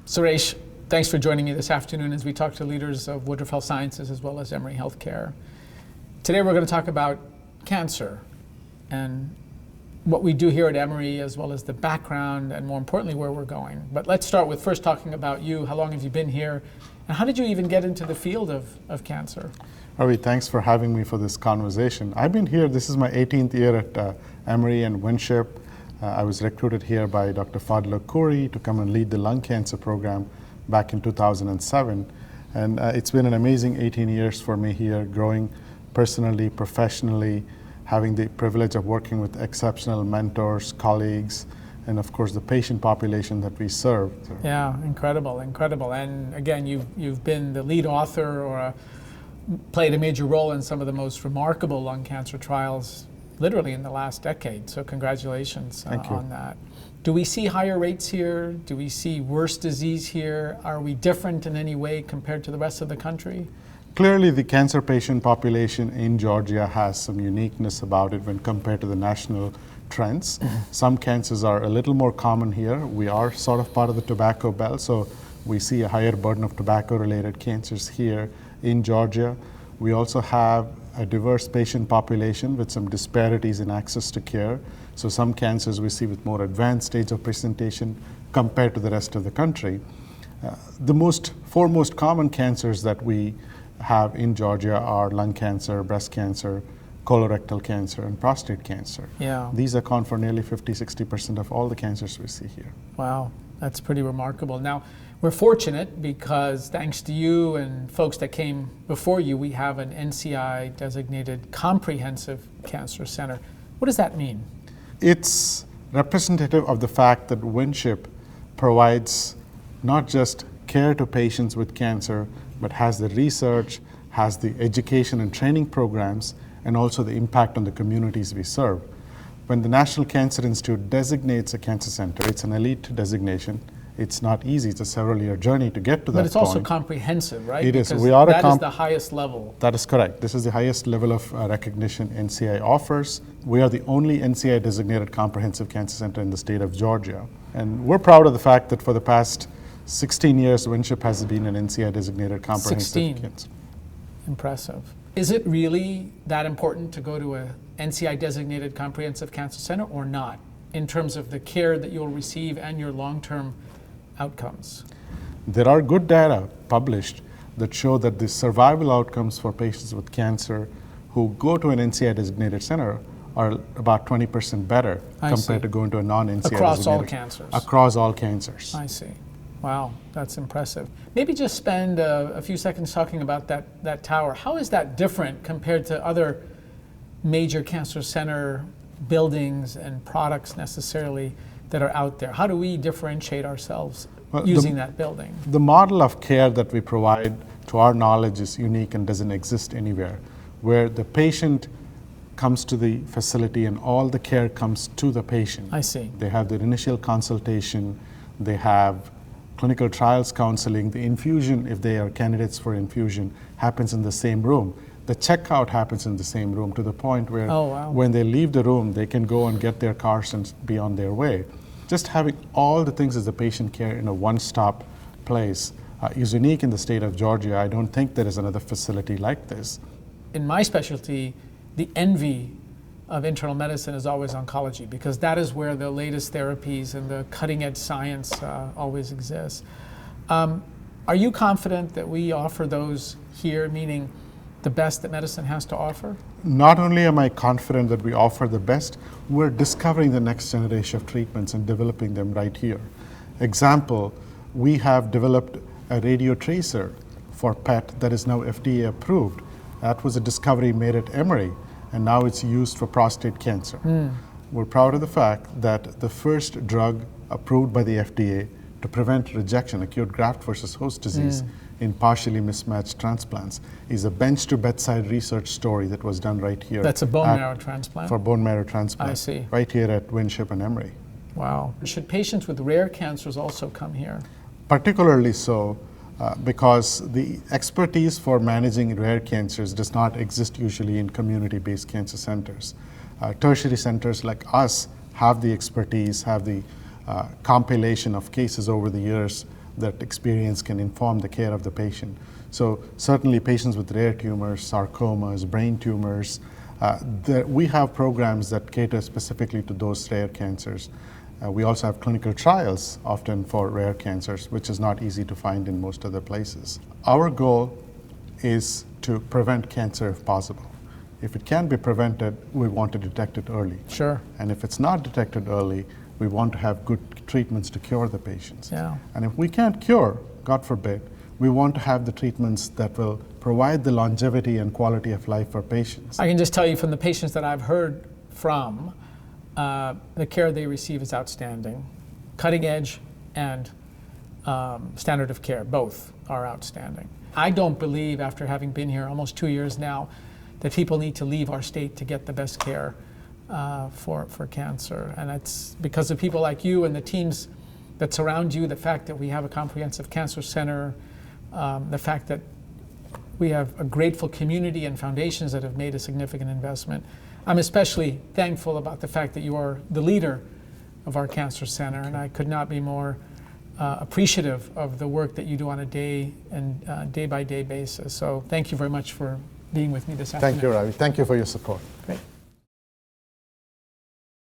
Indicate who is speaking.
Speaker 1: Suresh, thanks for joining me this afternoon as we talk to leaders of Woodruff Health Sciences as well as Emory Healthcare. Today we're going to talk about cancer and what we do here at Emory, as well as the background and more importantly where we're going. But let's start with first talking about you. How long have you been here and how did you even get into the field of cancer?
Speaker 2: Ravi, thanks for having me for this conversation. I've been here, this is my 18th year at Emory and Winship. I was recruited here by Dr. Fadla Khoury to come and lead the lung cancer program back in 2007. And it's been an amazing 18 years for me here, growing personally, professionally, having the privilege of working with exceptional mentors, colleagues, and of course the patient population that we serve.
Speaker 1: Yeah, incredible. And again, you've been the lead author or played a major role in some of the most remarkable lung cancer trials literally in the last decade. So congratulations on that. Do we see higher rates here? Do we see worse disease here? Are we different in any way compared to the rest of the country?
Speaker 2: Clearly, the cancer patient population in Georgia has some uniqueness about it when compared to the national trends. Some cancers are a little more common here. We are sort of part of the tobacco belt, so we see a higher burden of tobacco-related cancers here in Georgia. We also have a diverse patient population with some disparities in access to care. So some cancers we see with more advanced stage of presentation compared to the rest of the country. The four most common cancers that we have in Georgia are lung cancer, breast cancer, colorectal cancer, and prostate cancer.
Speaker 1: Yeah.
Speaker 2: These account for nearly 50-60% of all the cancers we see here.
Speaker 1: Wow, that's pretty remarkable. Now, we're fortunate because thanks to you and folks that came before you, we have an NCI designated comprehensive cancer center. What does that mean?
Speaker 2: It's representative of the fact that Winship provides not just care to patients with cancer, but has the research, has the education and training programs, and also the impact on the communities we serve. When the National Cancer Institute designates a cancer center, it's an elite designation. It's not easy. It's a several-year journey to get to that point.
Speaker 1: But it's also comprehensive, right?
Speaker 2: It is.
Speaker 1: Because that is the highest level.
Speaker 2: That is correct. This is the highest level of recognition NCI offers. We are the only NCI-designated comprehensive cancer center in the state of Georgia. And we're proud of the fact that for the past 16 years, Winship has been an NCI-designated comprehensive cancer.
Speaker 1: Impressive. Is it really that important to go to a NCI-designated comprehensive cancer center or not, in terms of the care that you'll receive and your long-term outcomes?
Speaker 2: There are good data published that show that the survival outcomes for patients with cancer who go to an NCI-designated center are about 20% better compared to going to a non-NCI-designated.
Speaker 1: Across all cancers?
Speaker 2: Across all cancers.
Speaker 1: I see. Wow, that's impressive. Maybe just spend a few seconds talking about that tower. How is that different compared to other major cancer center buildings and products necessarily that are out there? How do we differentiate ourselves using that building?
Speaker 2: The model of care that we provide, to our knowledge, is unique and doesn't exist anywhere, where the patient comes to the facility and all the care comes to the patient.
Speaker 1: I see.
Speaker 2: They have their initial consultation, they have clinical trials counseling, the infusion, if they are candidates for infusion, happens in the same room. The checkout happens in the same room, to the point where when they leave the room, they can go and get their cars and be on their way. Just having all the things as the patient care in a one-stop place is unique in the state of Georgia. I don't think there is another facility like this.
Speaker 1: In my specialty, the envy of internal medicine is always oncology, because that is where the latest therapies and the cutting-edge science always exists. Are you confident that we offer those here, meaning the best that medicine has to offer?
Speaker 2: Not only am I confident that we offer the best, we're discovering the next generation of treatments and developing them right here. Example, we have developed a radio tracer for PET that is now FDA approved. That was a discovery made at Emory, and now it's used for prostate cancer. We're proud of the fact that the first drug approved by the FDA to prevent rejection, acute graft versus host disease, in partially mismatched transplants is a bench-to-bedside research story that was done right here.
Speaker 1: That's a bone marrow transplant?
Speaker 2: For bone marrow transplant.
Speaker 1: I see.
Speaker 2: Right here at Winship and Emory.
Speaker 1: Wow. Should patients with rare cancers also come here?
Speaker 2: Particularly so, because the expertise for managing rare cancers does not exist usually in community-based cancer centers. Tertiary centers like us have the expertise, have the compilation of cases over the years that experience can inform the care of the patient. So certainly patients with rare tumors, sarcomas, brain tumors, we have programs that cater specifically to those rare cancers. We also have clinical trials often for rare cancers, which is not easy to find in most other places. Our goal is to prevent cancer if possible. If it can be prevented, we want to detect it early.
Speaker 1: Sure.
Speaker 2: And if it's not detected early, we want to have good treatments to cure the patients.
Speaker 1: Yeah.
Speaker 2: And if we can't cure, God forbid, we want to have the treatments that will provide the longevity and quality of life for patients.
Speaker 1: I can just tell you from the patients that I've heard from, the care they receive is outstanding. Cutting edge and standard of care, both are outstanding. I don't believe, after having been here almost 2 years now, that people need to leave our state to get the best care for cancer. And it's because of people like you and the teams that surround you, the fact that we have a comprehensive cancer center, the fact that we have a grateful community and foundations that have made a significant investment. I'm especially thankful about the fact that you are the leader of our cancer center, and I could not be more appreciative of the work that you do on a day-by-day basis. So thank you very much for being with me this afternoon.
Speaker 2: Thank you, Ravi. Thank you for your support.
Speaker 1: Great.